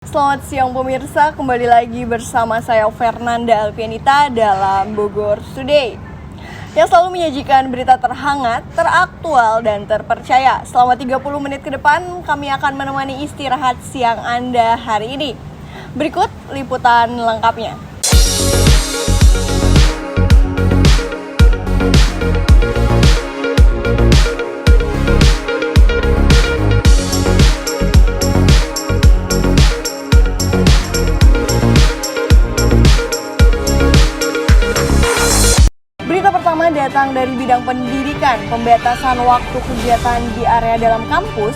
Selamat siang pemirsa, kembali lagi bersama saya Fernanda Alfianita dalam Bogor Today yang selalu menyajikan berita terhangat, teraktual, dan terpercaya. Selama 30 menit ke depan, kami akan menemani istirahat siang Anda hari ini. Berikut liputan lengkapnya. Berita pertama datang dari bidang pendidikan, pembatasan waktu kegiatan di area dalam kampus.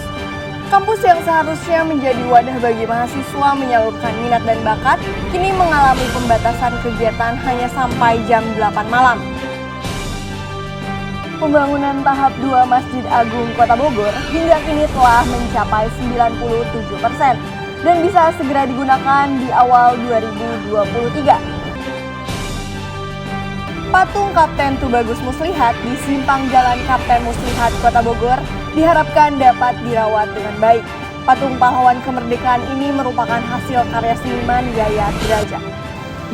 Kampus yang seharusnya menjadi wadah bagi mahasiswa menyalurkan minat dan bakat, kini mengalami pembatasan kegiatan hanya sampai jam 8 malam. Pembangunan tahap 2 Masjid Agung Kota Bogor hingga kini telah mencapai 97% dan bisa segera digunakan di awal 2023. Patung Kapten Tubagus Muslihat di Simpang Jalan Kapten Muslihat Kota Bogor diharapkan dapat dirawat dengan baik. Patung pahlawan kemerdekaan ini merupakan hasil karya seniman Yayat Derajat.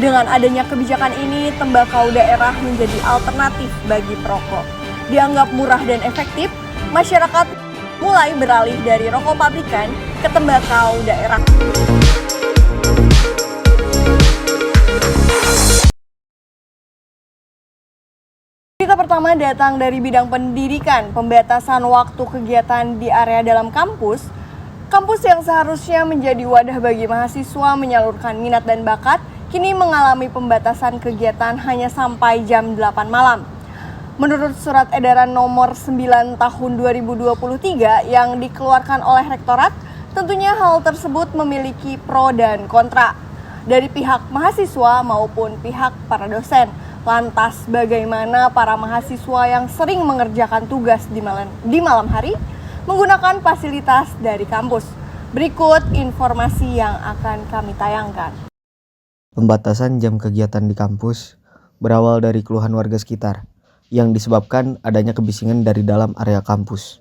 Dengan adanya kebijakan ini, tembakau daerah menjadi alternatif bagi perokok. Dianggap murah dan efektif, masyarakat mulai beralih dari rokok pabrikan ke tembakau daerah. Berita pertama datang dari bidang pendidikan, pembatasan waktu kegiatan di area dalam kampus. Kampus yang seharusnya menjadi wadah bagi mahasiswa menyalurkan minat dan bakat, kini mengalami pembatasan kegiatan hanya sampai jam 8 malam. Menurut surat edaran nomor 9 tahun 2023 yang dikeluarkan oleh Rektorat, tentunya hal tersebut memiliki pro dan kontra dari pihak mahasiswa maupun pihak para dosen. Lantas bagaimana para mahasiswa yang sering mengerjakan tugas di malam hari menggunakan fasilitas dari kampus? Berikut informasi yang akan kami tayangkan. Pembatasan jam kegiatan di kampus berawal dari keluhan warga sekitar yang disebabkan adanya kebisingan dari dalam area kampus.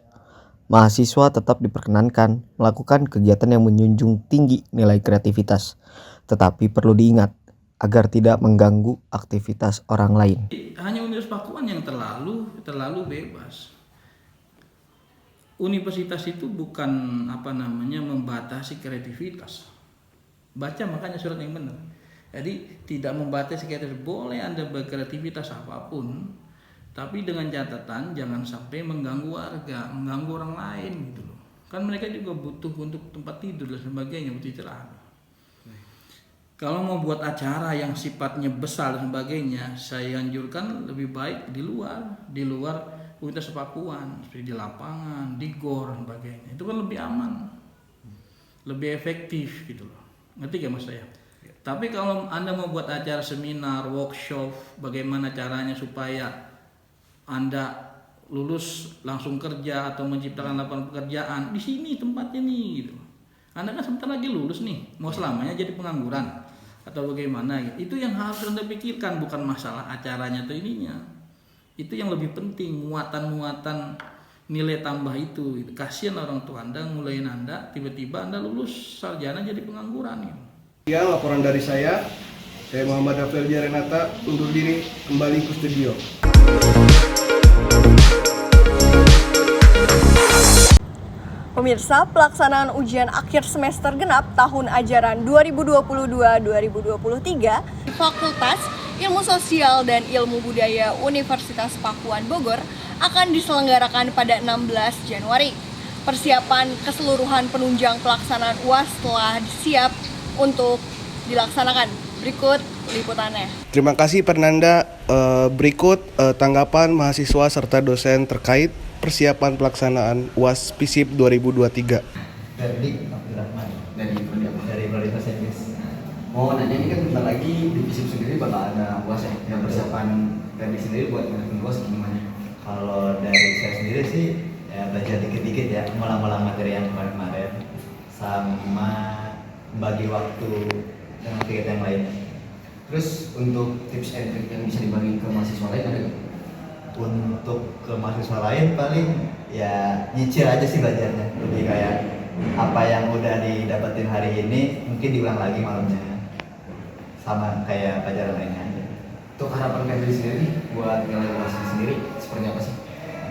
Mahasiswa tetap diperkenankan melakukan kegiatan yang menjunjung tinggi nilai kreativitas, tetapi perlu diingat agar tidak mengganggu aktivitas orang lain. Hanya Universitas Pakuan yang terlalu bebas. Universitas itu bukan membatasi kreativitas. Baca makanya surat yang benar. Jadi tidak membatasi kreativitas, boleh Anda berkreativitas apapun, tapi dengan catatan jangan sampai mengganggu warga, mengganggu orang lain gitu loh. Kan mereka juga butuh untuk tempat tidur dan sebagainya, butuh istirahat. Kalau mau buat acara yang sifatnya besar dan sebagainya, saya anjurkan lebih baik di luar Universitas Pakuan, seperti di lapangan, di gor dan sebagainya. Itu kan lebih aman, lebih efektif gitu loh. Ngerti gak mas saya? Tapi kalau Anda mau buat acara seminar, workshop, bagaimana caranya supaya Anda lulus langsung kerja atau menciptakan lapangan pekerjaan, di sini tempatnya nih gitu. Anda kan sebentar lagi lulus nih, mau selamanya jadi pengangguran atau bagaimana gitu. Itu yang harus Anda pikirkan, bukan masalah acaranya atau ininya. Itu yang lebih penting, muatan-muatan nilai tambah itu. Kasihan orang tua Anda ngulain Anda, tiba-tiba Anda lulus sarjana jadi pengangguran gitu. Ya, laporan dari saya Muhammad Rafael Renata undur diri, kembali ke studio. Pemirsa, pelaksanaan ujian akhir semester genap tahun ajaran 2022-2023 di Fakultas Ilmu Sosial dan Ilmu Budaya Universitas Pakuan Bogor akan diselenggarakan pada 16 Januari. Persiapan keseluruhan penunjang pelaksanaan UAS telah siap untuk dilaksanakan. Berikut liputannya. Terima kasih Fernanda. Berikut tanggapan mahasiswa serta dosen terkait persiapan pelaksanaan UAS FISIP 2023. Verdik Abdurrahman dari Prodi Bahasa Inggris. Mau nanya, ini kan bentar lagi di FISIP sendiri bakal ada UAS ya. Yang persiapan Verdik sendiri buat ngadepin UAS gimana? Kalau dari saya sendiri sih ya belajar dikit-dikit ya, ngulang-ngulang materi yang kemarin-kemarin sama bagi waktu dengan kegiatan yang lain. Terus untuk tips and trick yang bisa dibagi ke mahasiswa lain ada nggak? Untuk ke mahasiswa lain paling ya nyicil aja sih belajarnya, lebih kayak apa yang udah didapetin hari ini mungkin diulang lagi malamnya, sama kayak pelajaran lainnya aja. Untuk harapan Febri sendiri buat nilai UAS sendiri seperti apa sih?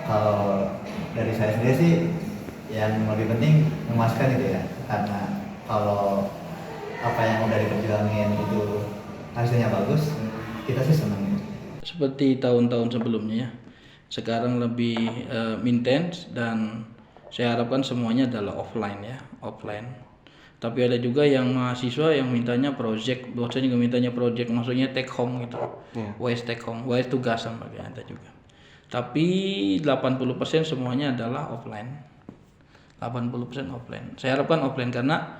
Kalau dari saya sendiri sih yang lebih penting memuaskan gitu ya, karena kalau apa yang udah diperjuangin itu hasilnya bagus, kita sih senang. Seperti tahun-tahun sebelumnya ya, sekarang lebih intens dan saya harapkan semuanya adalah offline ya, offline. Tapi ada juga yang mahasiswa yang mintanya project, dosen juga mintanya project, maksudnya take home gitu. WS take home, WS tugasan bagi ada juga. Tapi 80% semuanya adalah offline. 80% offline. Saya harapkan offline karena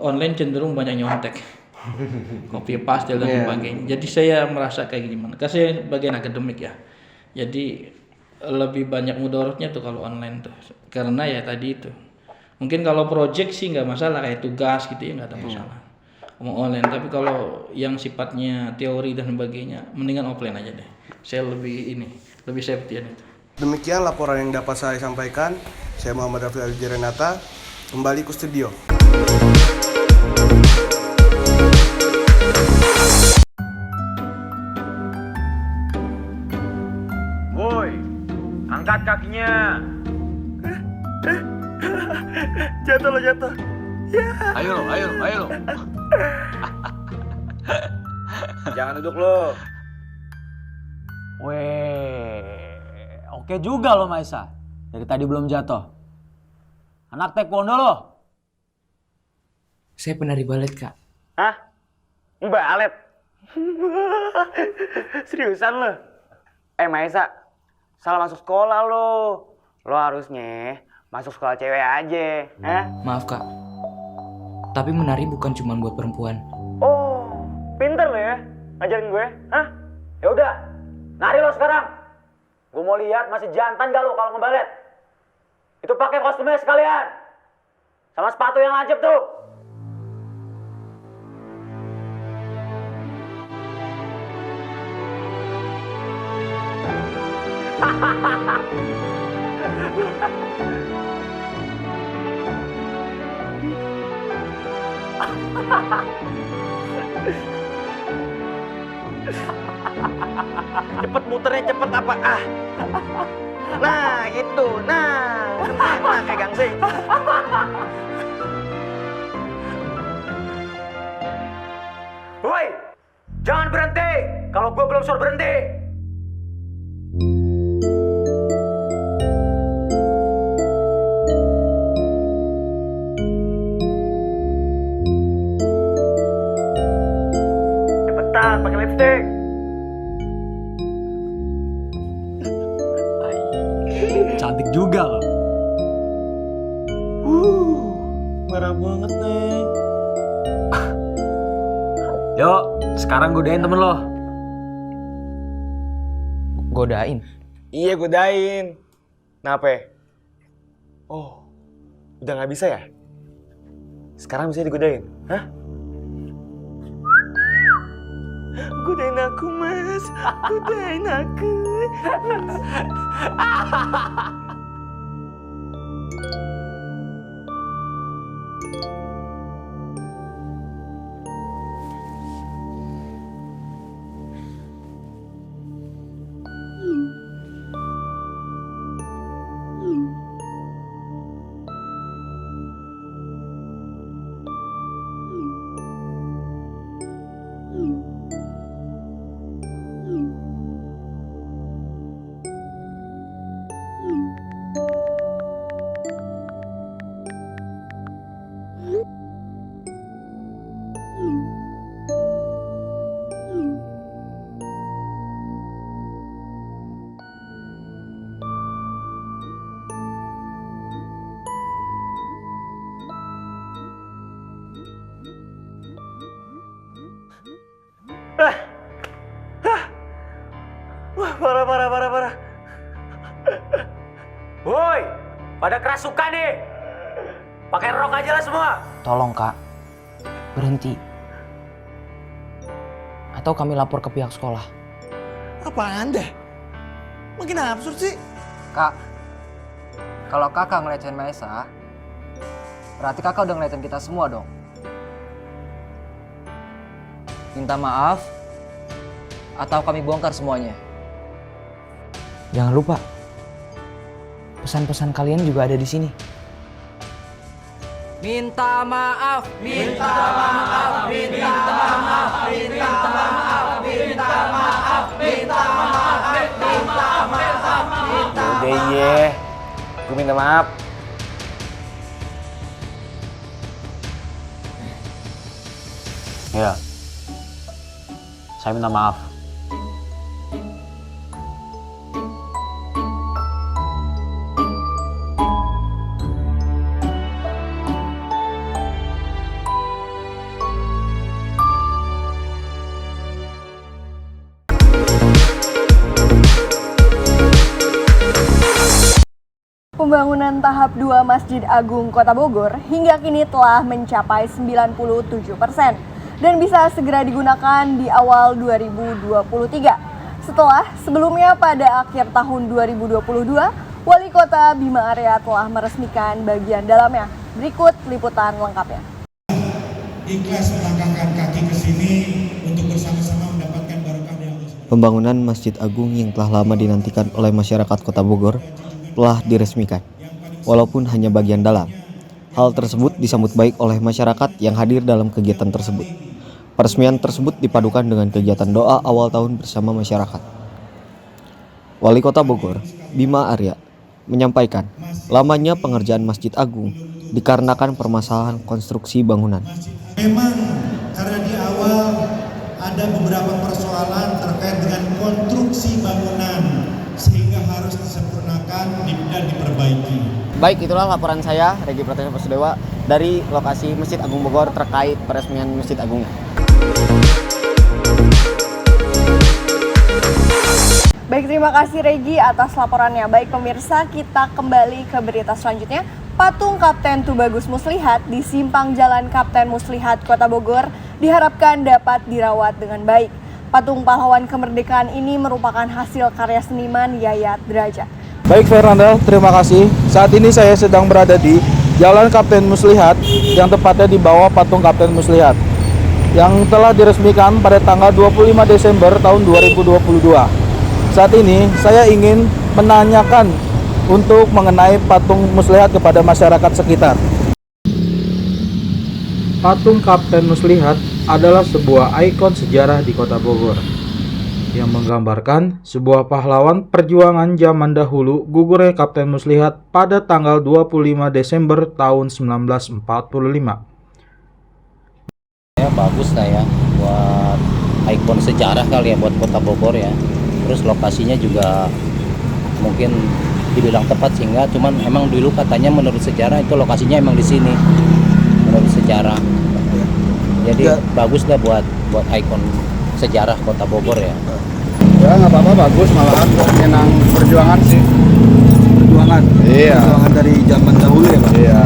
online cenderung banyak nyontek. Copy paste dan sebagainya. Jadi saya merasa kayak gimana? Karena saya bagian akademik ya. Jadi lebih banyak mudorotnya tuh kalau online tuh. Karena ya tadi itu. Mungkin kalau project sih nggak masalah, kayak tugas gitu ya nggak ada masalah. Mau online, tapi kalau yang sifatnya teori dan sebagainya mendingan offline aja deh. Saya lebih safety itu. Demikian laporan yang dapat saya sampaikan. Saya Muhammad Rafi Aljarenata, kembali ke studio. Woi, angkat kakinya. Jatuh lo, jatuh. Ayo lo. Jangan duduk lo. Weh, oke juga lo Maisa. Dari tadi belum jatuh. Anak taekwondo lo. Saya penari balet, Kak. Hah? Balet? Seriusan lo? Maisa, salah masuk sekolah lo. Lo harusnya masuk sekolah cewek aja. Maaf, Kak. Tapi menari bukan cuma buat perempuan. Oh, pinter lo ya ngajarin gue. Hah? Ya udah, nari lo sekarang. Gue mau lihat masih jantan gak lo kalau ngebalet. Itu pakai kostumnya sekalian. Sama sepatu yang lancip tuh. Cepet muternya, cepet apa? Nah gitu, nah kayak gangsing. Woi, jangan berhenti kalau gue belum suruh berhenti. Cepetan pakai lipstick. Cantik juga lo. Merah banget nih. Yuk, sekarang godain temen lo. Godain. Iya godain. Kenapa? Oh, udah nggak bisa ya? Sekarang bisa digodain? Hah? Godain aku mas, godain aku. Wah, parah. Woi, pada kerasukan nih. Pakai rok aja lah semua. Tolong, Kak. Berhenti. Atau kami lapor ke pihak sekolah. Apaan deh? Makin absurd sih. Kak, kalau kakak ngelecehin Maisa, Berarti kakak udah ngeliatin kita semua dong. Minta maaf atau kami bongkar semuanya. Jangan lupa, pesan-pesan kalian juga ada di sini. Minta maaf, minta maaf, minta maaf, minta maaf, minta maaf, minta maaf, minta maaf, minta maaf. Udah iya, gue minta maaf. Ya, saya minta maaf. Pembangunan tahap 2 Masjid Agung Kota Bogor hingga kini telah mencapai 97% dan bisa segera digunakan di awal 2023. Setelah sebelumnya pada akhir tahun 2022, Wali Kota Bima Arya telah meresmikan bagian dalamnya. Berikut liputan lengkapnya. Ikhlas melangkahkan kaki ke sini untuk bersama-sama mendapatkan barokah dari Allah. Pembangunan Masjid Agung yang telah lama dinantikan oleh masyarakat Kota Bogor telah diresmikan, walaupun hanya bagian dalam. Hal tersebut disambut baik oleh masyarakat yang hadir dalam kegiatan tersebut. Peresmian tersebut dipadukan dengan kegiatan doa awal tahun bersama masyarakat. Wali Kota Bogor, Bima Arya, menyampaikan lamanya pengerjaan Masjid Agung dikarenakan permasalahan konstruksi bangunan. Memang karena di awal ada beberapa persoalan terkait dengan konstruksi bangunan sehingga harus disempurnakan dan diperbaiki. Baik, itulah laporan saya, Regi Pratama Pasudewa, dari lokasi Masjid Agung Bogor terkait peresmian Masjid Agungnya. Baik, terima kasih Regi atas laporannya. Baik pemirsa, kita kembali ke berita selanjutnya. Patung Kapten Tubagus Muslihat di Simpang Jalan Kapten Muslihat Kota Bogor diharapkan dapat dirawat dengan baik. Patung pahlawan kemerdekaan ini merupakan hasil karya seniman Yayat Derajat. Baik Fernanda, terima kasih. Saat ini saya sedang berada di Jalan Kapten Muslihat yang tepatnya di bawah patung Kapten Muslihat yang telah diresmikan pada tanggal 25 Desember tahun 2022. Saat ini saya ingin menanyakan untuk mengenai patung Muslihat kepada masyarakat sekitar. Patung Kapten Muslihat adalah sebuah ikon sejarah di Kota Bogor yang menggambarkan sebuah pahlawan perjuangan zaman dahulu gugurnya Kapten Muslihat pada tanggal 25 Desember tahun 1945. Ya bagus lah ya buat ikon sejarah kali ya buat Kota Bogor ya. Terus lokasinya juga mungkin dibilang tepat sehingga cuman emang dulu katanya menurut sejarah itu lokasinya emang di sini. Menurut sejarah. Jadi bagus lah buat ikon sejarah Kota Bogor ya. Ya nggak apa-apa, bagus, malahan mengenang perjuangan sih. Perjuangan. Iya. Perjuangan dari zaman dahulu ya Pak. Iya.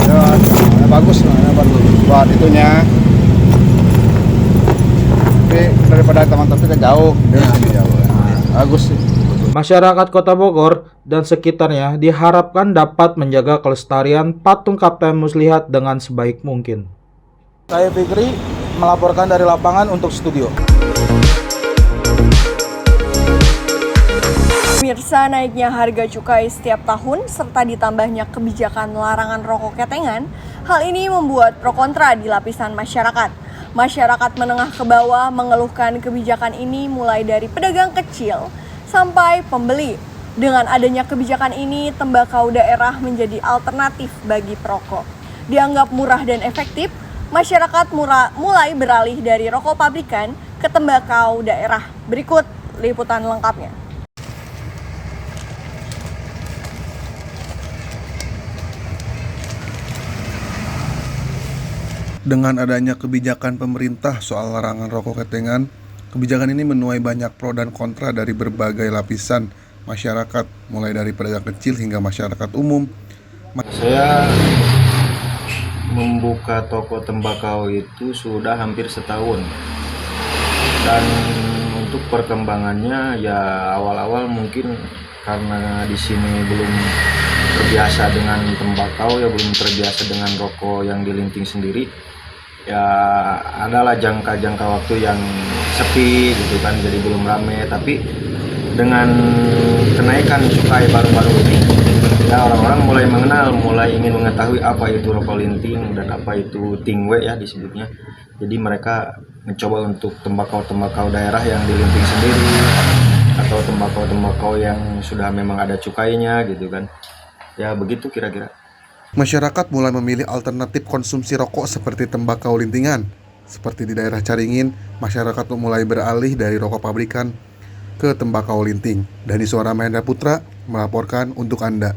Ya, bagus lah, buat itunya. Tapi daripada teman-teman kita jauh dari sini ya. Bagus sih. Masyarakat Kota Bogor dan sekitarnya diharapkan dapat menjaga kelestarian patung Kapten Muslihat dengan sebaik mungkin. Saya Fikri melaporkan dari lapangan untuk studio. Pemirsa, naiknya harga cukai setiap tahun serta ditambahnya kebijakan larangan rokok ketengan, hal ini membuat pro kontra di lapisan masyarakat. Masyarakat menengah ke bawah mengeluhkan kebijakan ini mulai dari pedagang kecil sampai pembeli. Dengan adanya kebijakan ini, tembakau daerah menjadi alternatif bagi perokok. Dianggap murah dan efektif, masyarakat mulai beralih dari rokok pabrikan ke tembakau daerah. Berikut liputan lengkapnya. Dengan adanya kebijakan pemerintah soal larangan rokok ketengan, kebijakan ini menuai banyak pro dan kontra dari berbagai lapisan masyarakat, mulai dari pedagang kecil hingga masyarakat umum. Saya membuka toko tembakau itu sudah hampir setahun, dan untuk perkembangannya ya awal-awal mungkin karena di sini belum terbiasa dengan tembakau ya, belum terbiasa dengan rokok yang dilinting sendiri. Ya adalah jangka waktu yang sepi gitu kan, jadi belum rame. Tapi dengan kenaikan cukai baru-baru ini, ya orang-orang mulai mengenal, mulai ingin mengetahui apa itu rokok linting dan apa itu tingwe ya disebutnya. Jadi mereka mencoba untuk tembakau daerah yang dilinting sendiri atau tembakau yang sudah memang ada cukainya gitu kan. Ya begitu kira-kira. Masyarakat mulai memilih alternatif konsumsi rokok seperti tembakau lintingan. Seperti di daerah Caringin, masyarakat mulai beralih dari rokok pabrikan ke tembakau linting. Dari Suara Mahendra Putra melaporkan untuk Anda.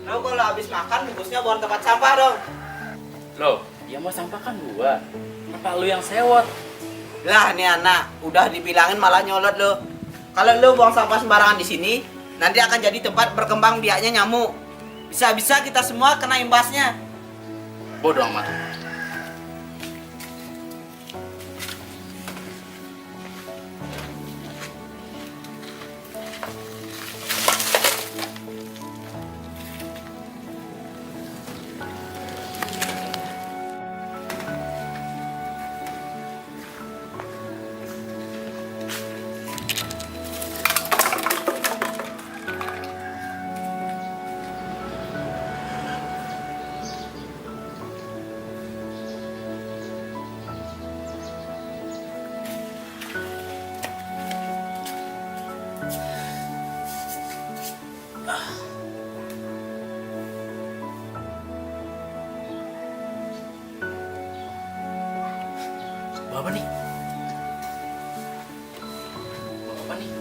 Lo kalau habis makan bungkusnya buang tempat sampah dong. Loh, ya mau sampah kan gua. Kenapa lu yang sewot? Lah nih anak, udah dibilangin malah nyolot lo. Kalau lo buang sampah sembarangan di sini, nanti akan jadi tempat berkembang biaknya nyamuk. Bisa-bisa kita semua kena imbasnya. Bodoh amat. Apa nih? Apa nih?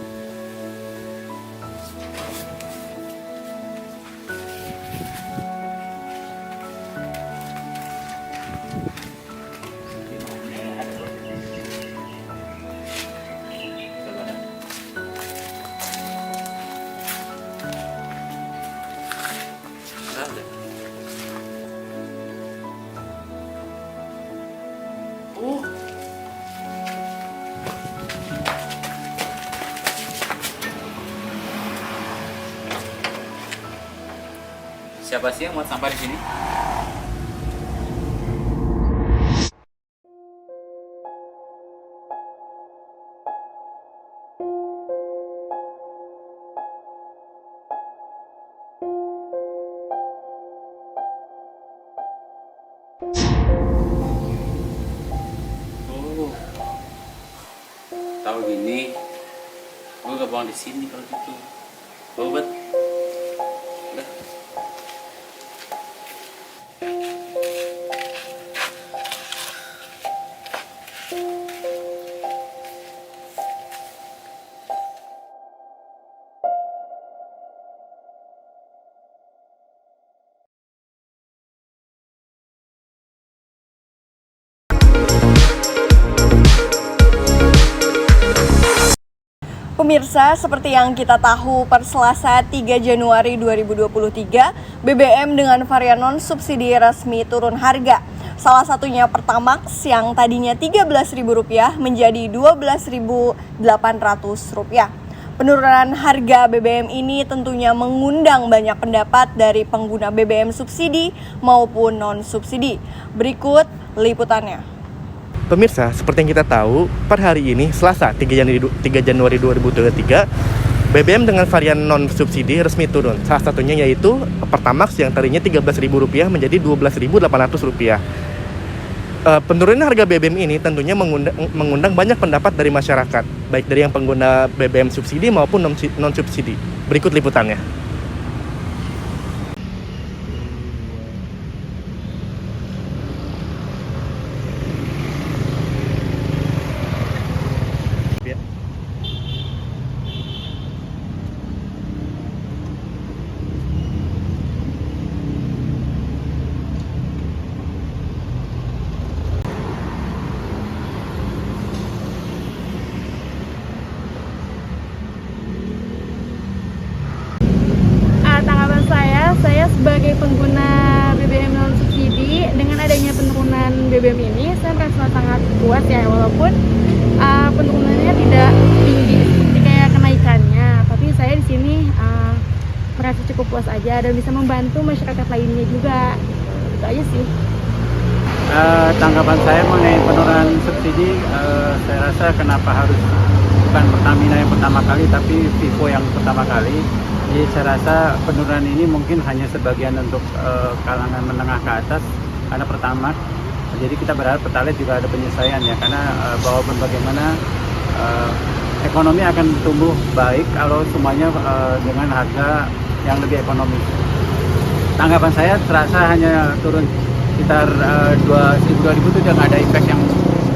Oh. Siapa sih yang muat sampah di sini? Oh, tahu gini, gue gak buang di sini kalau gitu. Obat. Pemirsa, seperti yang kita tahu, per Selasa 3 Januari 2023, BBM dengan varian non-subsidi resmi turun harga. Salah satunya Pertamax yang tadinya Rp13.000 menjadi Rp12.800. Penurunan harga BBM ini tentunya mengundang banyak pendapat dari pengguna BBM subsidi maupun non-subsidi. Berikut liputannya. Pemirsa, seperti yang kita tahu, per hari ini, Selasa 3 Januari 2023, BBM dengan varian non-subsidi resmi turun. Salah satunya yaitu Pertamax yang tadinya Rp13.000 menjadi Rp12.800. Penurunan harga BBM ini tentunya mengundang banyak pendapat dari masyarakat, baik dari yang pengguna BBM subsidi maupun non-subsidi. Berikut liputannya. pengguna BBM non subsidi, dengan adanya penurunan BBM ini saya merasa sangat puas ya, walaupun penurunannya tidak tinggi seperti kayak kenaikannya, tapi saya di sini merasa cukup puas aja dan bisa membantu masyarakat lainnya juga. Itu aja sih. Tanggapan saya mengenai penurunan subsidi, saya rasa kenapa harus bukan Pertamina yang pertama kali tapi Vivo yang pertama kali. Jadi saya rasa penurunan ini mungkin hanya sebagian untuk kalangan menengah ke atas karena pertama. Jadi kita berharap Pertalite juga ada penyesuaian ya, karena walaupun bagaimana ekonomi akan tumbuh baik kalau semuanya dengan harga yang lebih ekonomis. Tanggapan saya terasa hanya turun sekitar 2.000 itu udah nggak ada impact yang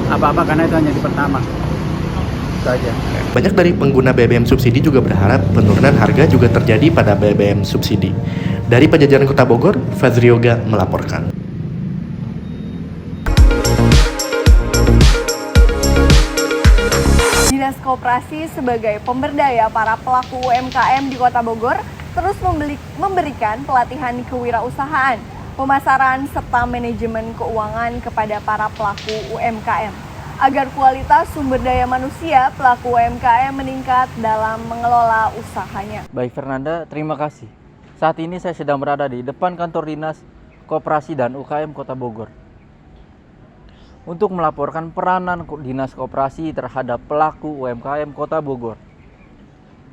apa-apa karena itu hanya di pertama. Itu aja. Banyak dari pengguna BBM subsidi juga berharap penurunan harga juga terjadi pada BBM subsidi. Dari Pajajaran Kota Bogor, Fazri Yoga melaporkan. Dinas Koperasi sebagai pemberdaya para pelaku UMKM di Kota Bogor terus memberikan pelatihan kewirausahaan, pemasaran, serta manajemen keuangan kepada para pelaku UMKM agar kualitas sumber daya manusia pelaku UMKM meningkat dalam mengelola usahanya. Baik Fernanda, terima kasih. Saat ini saya sedang berada di depan kantor Dinas Koperasi dan UKM Kota Bogor untuk melaporkan peranan Dinas Koperasi terhadap pelaku UMKM Kota Bogor.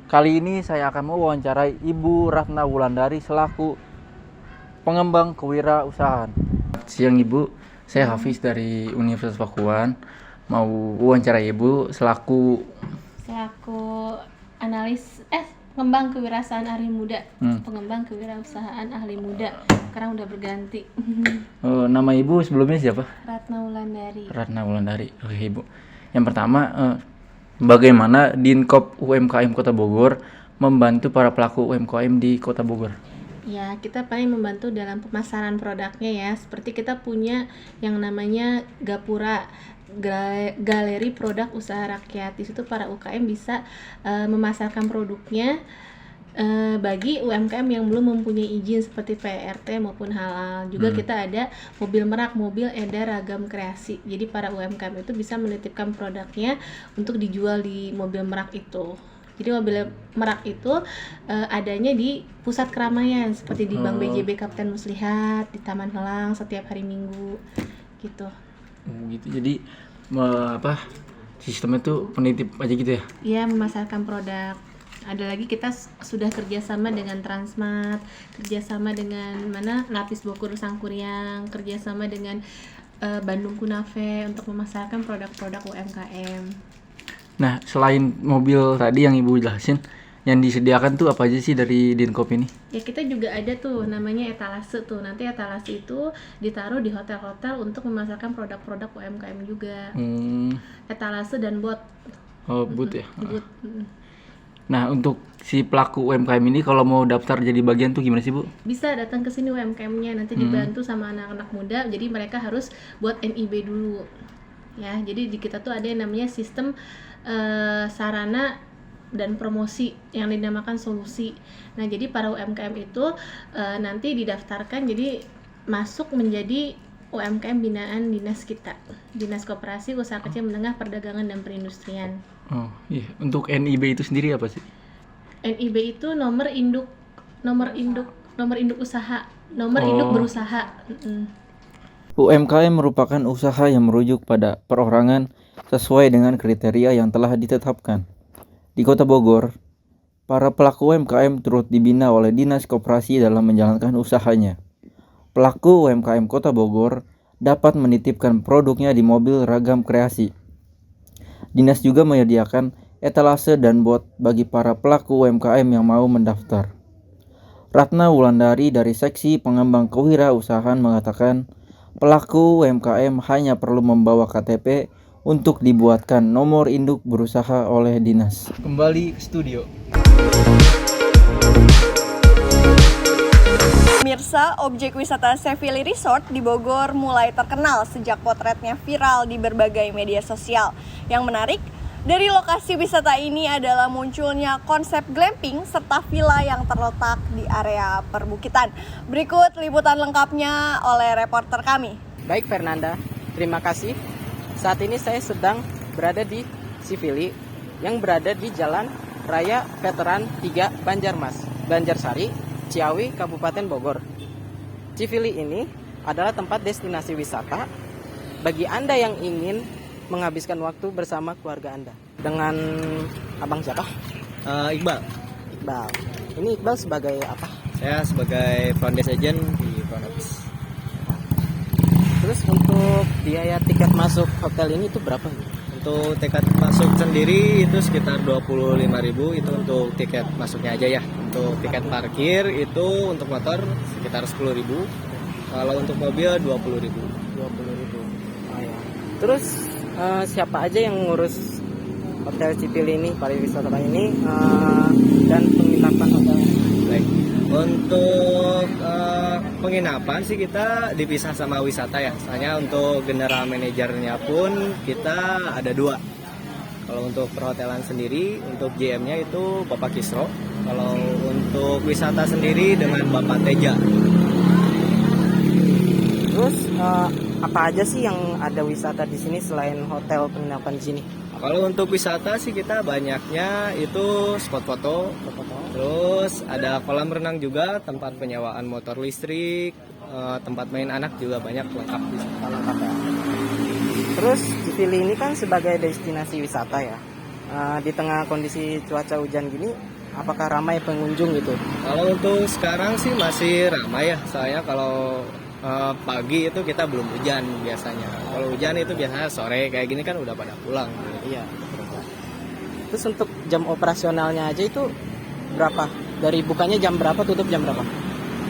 Kali ini saya akan mewawancarai Ibu Ratna Wulandari selaku pengembang kewirausahaan. Siang Ibu, saya Hafiz dari Universitas Pakuan. Mau wawancarai Ibu selaku analis pengembang kewirausahaan ahli muda. Pengembang kewirausahaan ahli muda. Sekarang udah berganti. Nama Ibu sebelumnya siapa? Ratna Wulandari. Ratna Wulandari. Oke Ibu. Yang pertama, bagaimana Dinkop UMKM Kota Bogor membantu para pelaku UMKM di Kota Bogor? Ya, kita paling membantu dalam pemasaran produknya ya. Seperti kita punya yang namanya Gapura, galeri produk usaha rakyat. Di situ para UKM bisa memasarkan produknya bagi UMKM yang belum mempunyai izin seperti PRT maupun halal. Juga kita ada mobil merak, mobil edar ragam kreasi. Jadi para UMKM itu bisa menitipkan produknya untuk dijual di mobil merak itu. Jadi mobil merak itu adanya di pusat keramaian seperti di Bank BJB Kapten Muslihat, di Taman Helang setiap hari Minggu gitu. Gitu. Jadi sistemnya tuh penitip aja gitu ya? Iya, memasarkan produk. Ada lagi kita sudah kerjasama dengan Transmart, kerjasama dengan Lapis Bogor Sangkuriang, kerjasama dengan Bandung Kunafe untuk memasarkan produk-produk UMKM. Nah, selain mobil tadi yang Ibu jelasin, yang disediakan tuh apa aja sih dari Dinkop ini? Ya, kita juga ada tuh namanya etalase tuh. Nanti etalase itu ditaruh di hotel-hotel untuk memasarkan produk-produk UMKM juga. Etalase dan bot. Oh, booth ya? Booth. Nah, untuk si pelaku UMKM ini kalau mau daftar jadi bagian tuh gimana sih Bu? Bisa datang ke sini UMKM-nya, nanti dibantu sama anak-anak muda. Jadi mereka harus buat NIB dulu. Ya, jadi di kita tuh ada yang namanya sistem sarana dan promosi yang dinamakan solusi. Nah, jadi para UMKM itu nanti didaftarkan jadi masuk menjadi UMKM binaan dinas kita, Dinas Koperasi Usaha Kecil Menengah Perdagangan dan Perindustrian. Oh iya, untuk NIB itu sendiri apa sih? NIB itu nomor induk usaha, nomor induk berusaha. UMKM merupakan usaha yang merujuk pada perorangan sesuai dengan kriteria yang telah ditetapkan. Di Kota Bogor, para pelaku UMKM turut dibina oleh Dinas Koperasi dalam menjalankan usahanya. Pelaku UMKM Kota Bogor dapat menitipkan produknya di mobil ragam kreasi. Dinas juga menyediakan etalase dan bot bagi para pelaku UMKM yang mau mendaftar. Ratna Wulandari dari Seksi Pengembang Kewirausahaan mengatakan, pelaku UMKM hanya perlu membawa KTP untuk dibuatkan nomor induk berusaha oleh dinas. Kembali ke studio. Pemirsa, objek wisata Seville Resort di Bogor mulai terkenal sejak potretnya viral di berbagai media sosial. Yang menarik, Dari lokasi wisata ini adalah munculnya konsep glamping serta villa yang terletak di area perbukitan. Berikut liputan lengkapnya oleh reporter kami. Baik Fernanda, terima kasih. Saat ini saya sedang berada di Civili yang berada di Jalan Raya Veteran 3 Banjarsari, Ciawi, Kabupaten Bogor. Civili ini adalah tempat destinasi wisata bagi Anda yang ingin menghabiskan waktu bersama keluarga Anda. Dengan abang siapa? Iqbal. Iqbal. Ini Iqbal sebagai apa? Saya sebagai front desk agent di front office. Terus untuk biaya tiket masuk hotel ini itu berapa? Untuk tiket masuk sendiri itu sekitar 25.000, itu untuk tiket masuknya aja ya. Untuk tiket parkir itu untuk motor sekitar 10.000. Kalau untuk mobil 20.000. 20.000. Oh ya. Terus siapa aja yang ngurus hotel Civili ini, pariwisata ini, dan penginapan hotel? Baik. Untuk penginapan sih kita dipisah sama wisata ya. Soalnya untuk general manajernya pun kita ada 2. Kalau untuk perhotelan sendiri, untuk GM-nya itu Bapak Kisro. Kalau untuk wisata sendiri dengan Bapak Teja. Terus apa aja sih yang ada wisata di sini selain hotel penginapan di sini? Kalau untuk wisata sih kita banyaknya itu spot foto, terus ada kolam renang juga, tempat penyewaan motor listrik, tempat main anak juga banyak, lengkap di sini. Terus Civili ini kan sebagai destinasi wisata ya. Di tengah kondisi cuaca hujan gini, apakah ramai pengunjung gitu? Kalau untuk sekarang sih masih ramai ya, soalnya kalau pagi itu kita belum hujan biasanya. Kalau hujan itu biasanya sore kayak gini kan udah pada pulang. Iya. Terus untuk jam operasionalnya aja itu berapa? Dari bukanya jam berapa, tutup jam berapa?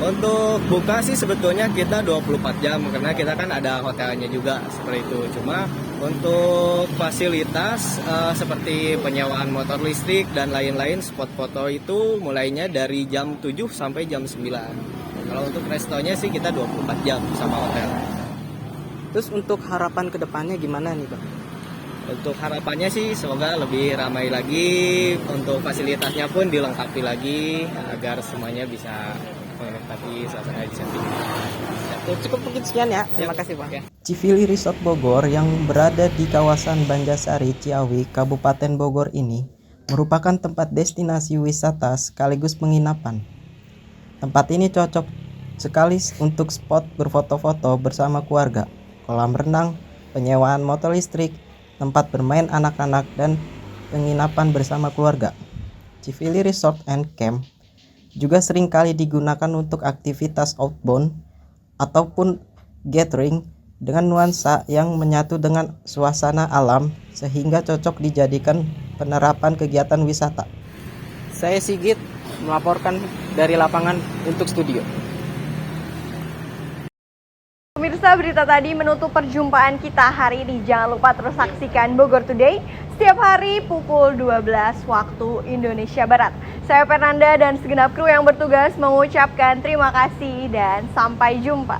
Untuk buka sih sebetulnya kita 24 jam karena kita kan ada hotelnya juga seperti itu. Cuma untuk fasilitas seperti penyewaan motor listrik dan lain-lain, spot foto itu mulainya dari jam 7 sampai jam 9. Kalau untuk restonya sih kita 24 jam sama hotel. Terus untuk harapan kedepannya gimana nih Bang? Untuk harapannya sih semoga lebih ramai lagi, untuk fasilitasnya pun dilengkapi lagi agar semuanya bisa menikmati suasana di sana. Cukup mungkin sekian ya. Terima kasih Bang. Civili Resort Bogor yang berada di kawasan Banjarsari, Ciawi, Kabupaten Bogor ini merupakan tempat destinasi wisata sekaligus penginapan. Tempat ini cocok sekali untuk spot berfoto-foto bersama keluarga, kolam renang, penyewaan motor listrik, tempat bermain anak-anak, dan penginapan bersama keluarga. Civili Resort and Camp juga sering kali digunakan untuk aktivitas outbound ataupun gathering dengan nuansa yang menyatu dengan suasana alam sehingga cocok dijadikan penerapan kegiatan wisata. Saya Sigit melaporkan dari lapangan untuk studio. Pemirsa, berita tadi menutup perjumpaan kita hari ini. Jangan lupa terus saksikan Bogor Today setiap hari pukul 12 waktu Indonesia Barat. Saya Fernanda dan segenap kru yang bertugas mengucapkan terima kasih dan sampai jumpa.